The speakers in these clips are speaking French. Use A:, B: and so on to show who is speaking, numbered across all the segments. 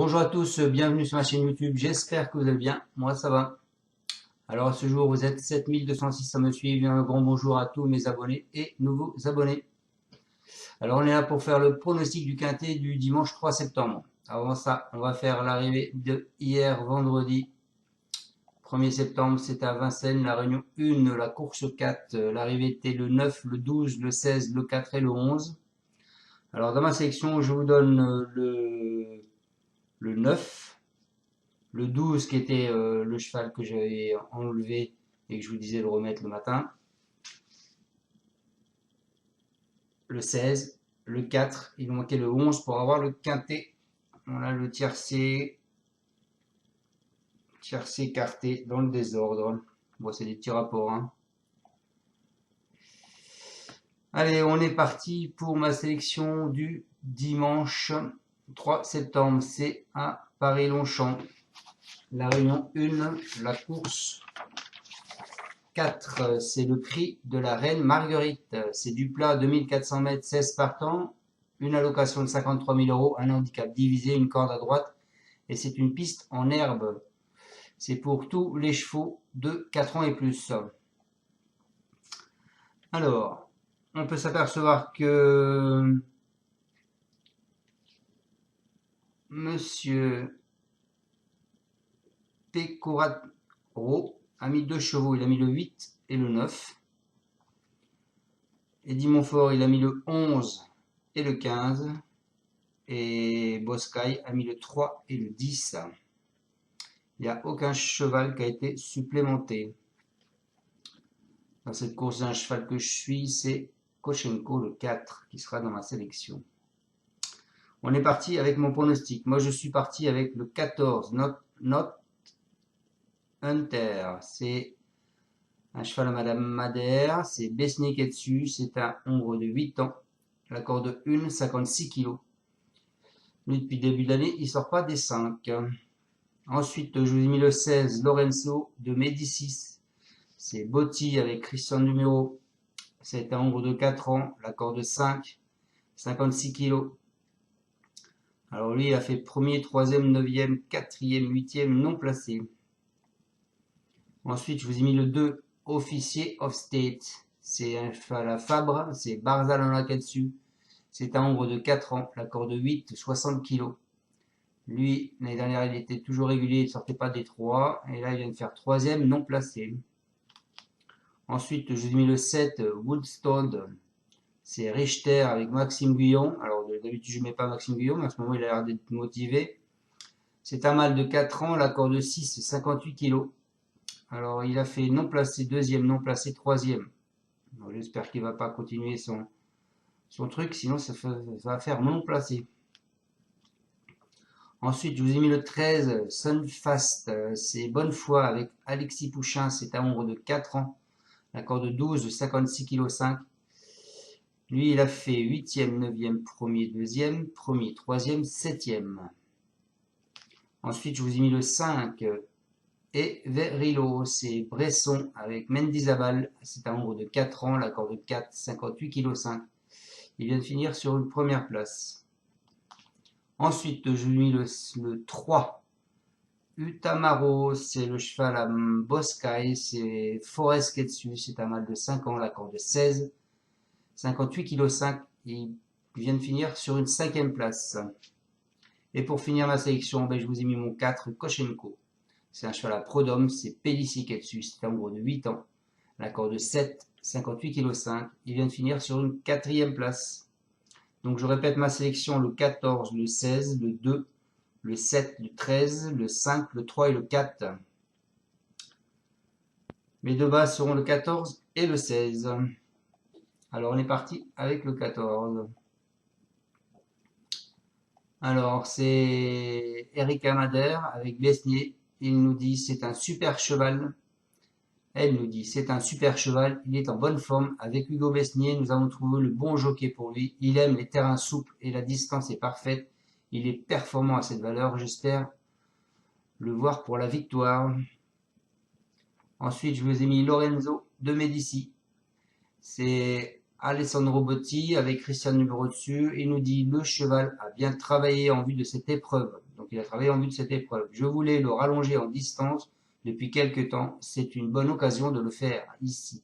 A: Bonjour à tous, bienvenue sur ma chaîne YouTube, j'espère que vous allez bien, moi ça va. Alors ce jour vous êtes 7206 à me suivre, un grand bonjour à tous mes abonnés et nouveaux abonnés. Alors on est là pour faire le pronostic du quintet du dimanche 3 septembre. Avant ça, on va faire l'arrivée de hier vendredi 1er septembre, c'était à Vincennes, la réunion 1, la course 4, l'arrivée était le 9, le 12, le 16, le 4 et le 11. Alors dans ma sélection, je vous donne le 9, le 12 qui était le cheval que j'avais enlevé et que je vous disais de remettre le matin, le 16, le 4, il nous manquait le 11 pour avoir le quintet. Voilà le tiercé écarté dans le désordre. Bon, c'est des petits rapports, hein. Allez, on est parti pour ma sélection du dimanche 3 septembre. C'est à Paris-Longchamp. La réunion 1, la course 4, c'est le prix de la Reine Marguerite. C'est du plat 2400 mètres, 16 partants, une allocation de 53 000 euros, un handicap divisé, une corde à droite, et c'est une piste en herbe. C'est pour tous les chevaux de 4 ans et plus. Alors, on peut s'apercevoir que Monsieur Pecoraro a mis 2 chevaux, il a mis le 8 et le 9. Eddy Montfort, il a mis le 11 et le 15. Et Boscaï a mis le 3 et le 10. Il n'y a aucun cheval qui a été supplémenté. Dans cette course, un cheval que je suis, c'est Koshenko, le 4, qui sera dans ma sélection. On est parti avec mon pronostic. Moi, je suis parti avec le 14, Not Hunter. C'est un cheval à Madame Madère. C'est Besné qui est dessus. C'est un ombre de 8 ans. La corde 1, 56 kg. Lui, depuis le début de l'année, il ne sort pas des 5. Ensuite, je vous ai mis le 16, Lorenzo de Médicis. C'est Botti avec Christian Numéro. C'est un ombre de 4 ans, la corde 5, 56 kg. Alors lui, il a fait premier, troisième, neuvième, quatrième, huitième, non placé. Ensuite, je vous ai mis le 2, Officier of State. C'est un cheval à Fabre, c'est Barzal en Akatsu. C'est un ombre de 4 ans, la corde 8, 60 kg. Lui, l'année dernière, il était toujours régulier, il ne sortait pas des 3. Et là, il vient de faire troisième, non placé. Ensuite, je vous ai mis le 7, Woodstone. C'est Richter avec Maxime Guyon. Alors, d'habitude, je ne mets pas Maxime Guyon, mais à ce moment, il a l'air d'être motivé. C'est un mâle de 4 ans, la corde 6, 58 kg. Alors, il a fait non placé deuxième, non placé troisième. J'espère qu'il ne va pas continuer son truc, sinon ça va faire non placé. Ensuite, je vous ai mis le 13, Sunfast, c'est Bonne Foi avec Alexis Pouchin, c'est un ombre de 4 ans, la corde 12, 56 kg 5. Lui, il a fait 8e, 9e, 1er, 2e, 1er, 3e, 7e. Ensuite, je vous ai mis le 5, et Verilo, c'est Bresson avec Mendizabal, c'est un ombre de 4 ans, la corde 4, 58 kg 5. Il vient de finir sur une première place. Ensuite, je vous ai mis le 3, Utamaro, c'est le cheval à Boscaï, c'est Forest qui est dessus, c'est un mâle de 5 ans, la corde 16, 58 kg 5, il vient de finir sur une 5e place. Et pour finir ma sélection, je vous ai mis mon 4, Koshenko. C'est un cheval à Prodome, c'est Pellici qui est dessus, c'est un gros de 8 ans, la corde 7, 58 kg 5, il vient de finir sur une 4e place. Donc je répète ma sélection, le 14, le 16, le 2, le 7, le 13, le 5, le 3 et le 4. Mes deux bases seront le 14 et le 16. Alors on est parti avec le 14. Alors c'est Eric Amader avec Besnier. Il nous dit c'est un super cheval. Elle nous dit c'est un super cheval, il est en bonne forme. Avec Hugo Besnier, nous avons trouvé le bon jockey pour lui. Il aime les terrains souples et la distance est parfaite. Il est performant à cette valeur, j'espère le voir pour la victoire. Ensuite, je vous ai mis Lorenzo de Medici. C'est Alessandro Botti avec Christian Numéro dessus. Il nous dit le cheval a bien travaillé en vue de cette épreuve. Donc il a travaillé en vue de cette épreuve. Je voulais le rallonger en distance depuis quelques temps. C'est une bonne occasion de le faire ici.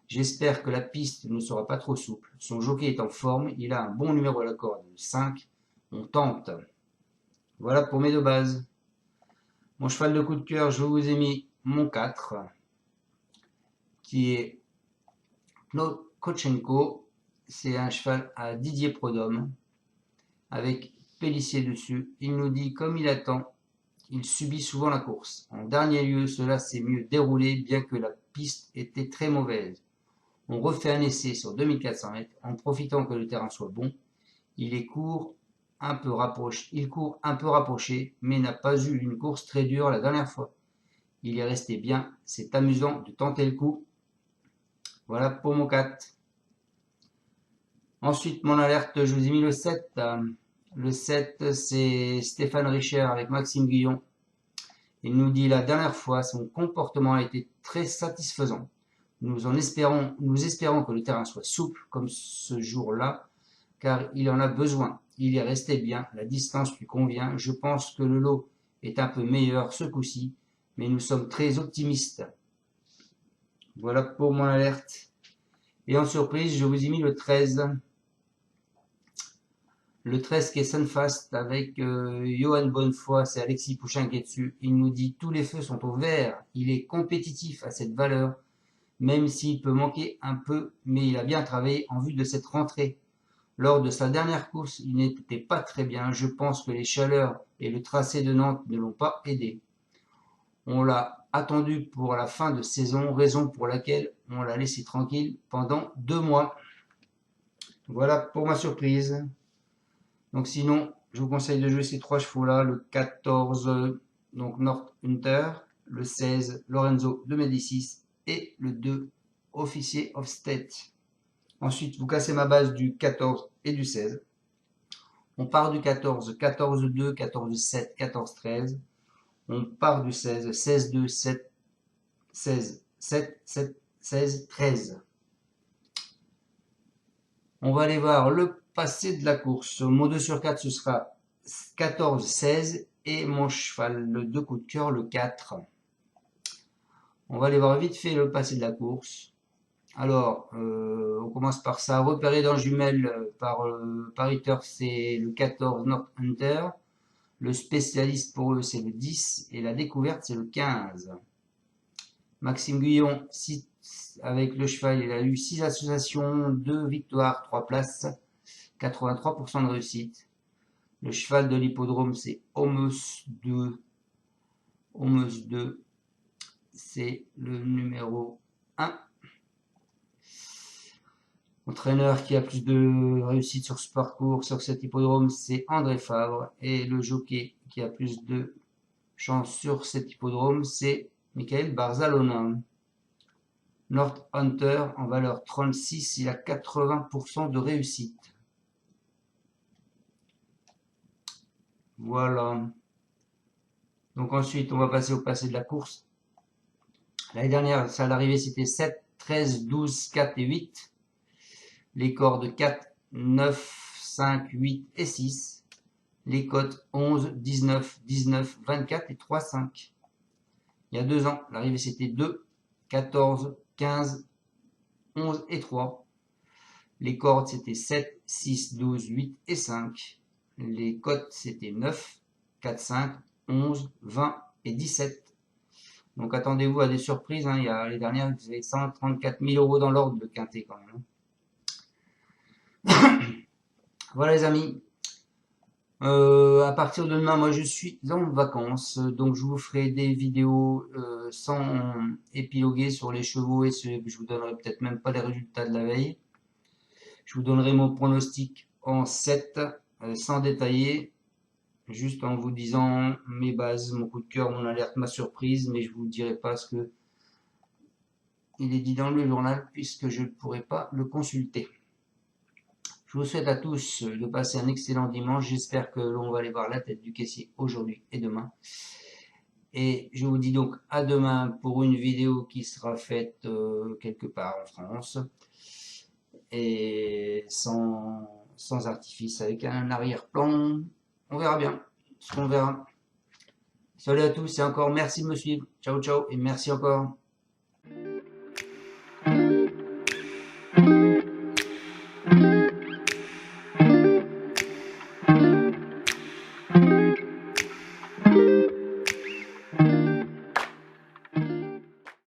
A: J'espère que la piste ne sera pas trop souple. Son jockey est en forme. Il a un bon numéro à la corde, 5. On tente. Voilà pour mes deux bases. Mon cheval de coup de cœur, je vous ai mis mon 4, qui est Kochenko. C'est un cheval à Didier Prodhomme, avec Pélissier dessus. Il nous dit comme il attend, il subit souvent la course. En dernier lieu, cela s'est mieux déroulé, bien que la piste était très mauvaise. On refait un essai sur 2400 mètres, en profitant que le terrain soit bon. Il court un peu rapproché, mais n'a pas eu une course très dure la dernière fois. Il est resté bien, c'est amusant de tenter le coup. Voilà pour mon 4. Ensuite, mon alerte, je vous ai mis le 7. Le 7, c'est Stéphane Richer avec Maxime Guillon. Il nous dit la dernière fois, son comportement a été très satisfaisant. Nous espérons que le terrain soit souple comme ce jour-là, car il en a besoin. Il est resté bien, la distance lui convient. Je pense que le lot est un peu meilleur ce coup-ci, mais nous sommes très optimistes. Voilà pour mon alerte. Et en surprise, je vous ai mis le 13. Le 13 qui est Sunfast avec Johan Bonnefoy, c'est Alexis Pouchin qui est dessus. Il nous dit tous les feux sont au vert. Il est compétitif à cette valeur, même s'il peut manquer un peu, mais il a bien travaillé en vue de cette rentrée. Lors de sa dernière course, il n'était pas très bien. Je pense que les chaleurs et le tracé de Nantes ne l'ont pas aidé. On l'a attendu pour la fin de saison, raison pour laquelle on l'a laissé tranquille pendant 2 mois. Voilà pour ma surprise. Donc sinon, je vous conseille de jouer ces 3 chevaux-là, le 14, donc North Hunter, le 16, Lorenzo de Médicis et le 2, Officier of State. Ensuite, vous cassez ma base du 14 et du 16. On part du 14, 14-2, 14-7, 14-13. On part du 16, 16-2, 7, 16, 7, 7, 16, 13. On va aller voir le passé de la course. Mon 2 sur 4, ce sera 14, 16 et mon cheval de coup de cœur, le 4. On va aller voir vite fait le passé de la course. Alors, on commence par ça. Repéré dans jumelle par pariteur, c'est le 14 North Hunter. Le spécialiste pour eux, c'est le 10. Et la découverte, c'est le 15. Maxime Guillon, avec le cheval, il a eu 6 associations, 2 victoires, 3 places, 83% de réussite. Le cheval de l'hippodrome, c'est Homus 2. Homus 2, c'est le numéro 1. L'entraîneur qui a plus de réussite sur ce parcours, sur cet hippodrome, c'est André Favre. Et le jockey qui a plus de chance sur cet hippodrome, c'est Michael Barzalona. North Hunter, en valeur 36, il a 80% de réussite. Voilà. Donc ensuite, on va passer au passé de la course. L'année dernière, à l'arrivée, c'était 7, 13, 12, 4 et 8. Les cordes 4, 9, 5, 8 et 6. Les cotes 11, 19, 19, 24 et 3, 5. Il y a 2 ans, l'arrivée c'était 2, 14, 15, 11 et 3. Les cordes c'était 7, 6, 12, 8 et 5. Les cotes c'était 9, 4, 5, 11, 20 et 17. Donc attendez-vous à des surprises. Il y a les dernières, vous avez 134 000 euros dans l'ordre de quintet quand même. Voilà les amis. À partir de demain, moi je suis en vacances, donc je vous ferai des vidéos sans épiloguer sur les chevaux et je vous donnerai peut-être même pas les résultats de la veille. Je vous donnerai mon pronostic en 7 sans détailler, juste en vous disant mes bases, mon coup de cœur, mon alerte, ma surprise, mais je vous dirai pas ce que il est dit dans le journal puisque je ne pourrai pas le consulter. Je vous souhaite à tous de passer un excellent dimanche. J'espère que l'on va aller voir la tête du caissier aujourd'hui et demain. Et je vous dis donc à demain pour une vidéo qui sera faite quelque part en France. Et sans artifice, avec un arrière-plan. On verra bien. ce qu'on verra. Salut à tous et encore merci de me suivre. Ciao, ciao et merci encore.